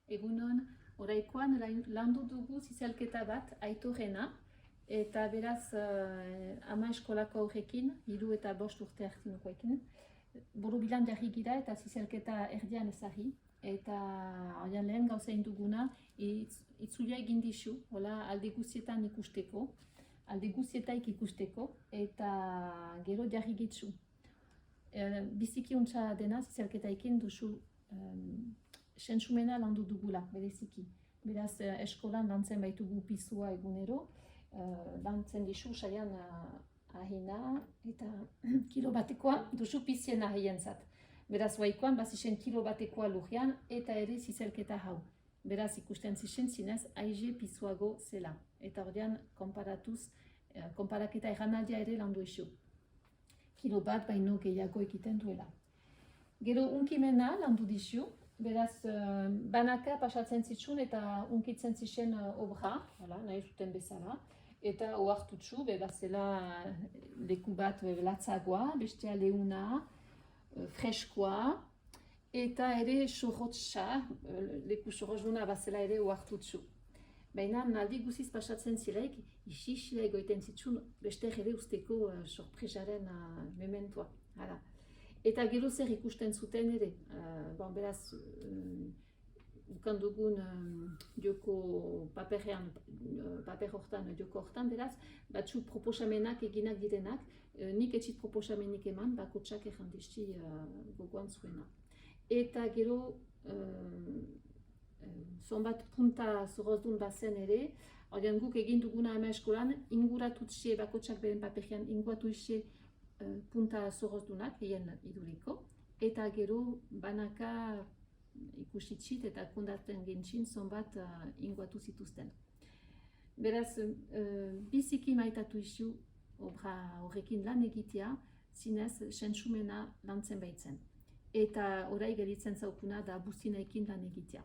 Egunon, oraikoan landu dugu zizelketa bat Aitorrena, eta beraz ama eskolako aurrekin, 3 eta 5 urte hartinukoekin, borobilan jarri gira eta zizelketa erdian ezagri. Eta lehen gauza induguna, itzulia egin dizu, alde guztietan ikusteko, alde guztietaik ikusteko, eta gero jarri gitzu. Biziki untsa dena zizelketa ekin duzu sentsumena landu dugula, bereziki. Beraz, eskolan lantzen baitugu pisua egunero, lantzen dizu saian ahina eta kilo batekoa duzu pizien ahientzat. Beraz, waikoan bazisen kilo batekoa lurrean eta ere zizelketa hau. Beraz, ikusten zisen zinez, aize pisuago zela. Eta ordean, konparaketa erranaldia ere landu isu. Kilo bat baino gehiago egiten duela. Gero unkimena landu dizu, beraz banaka pasatzen zitzun eta unkitzen ziren obra, nahi zuten bezala, eta ohartutzu, bezala leku bat latzagoa, bestea leuna, freskoa, eta ere sorrotsa, leku sorrotsduna bazela ere ohartutzu. Baina naldi guziz pasatzen zileik, isi egoiten zitzun, beste ere usteko sorpresaren mementoa. Eta gero zer ikusten zuten ere. Beraz, ukan dugun joko paper hortan, joko hortan, beraz, batzu proposamenak eginak direnak, nik etxit proposamenik eman, bakotsak errandisti gogoan zuena. Eta gero, zonbat punta zorrozdun bazen ere, ordean guk egin duguna ama eskolan, inguratutxe bakotsak beren paperean, inguratu punta zorrozdunak, egin iduriko, eta gero banaka ikusitxit eta kondaten gentzin zonbat inguatu zituzten. Beraz, biziki maitatu isu obra horrekin lan egitea, zinez sentsumena lantzen baitzen. Eta orai gelitzen zaukuna da buztinekin lan egitea.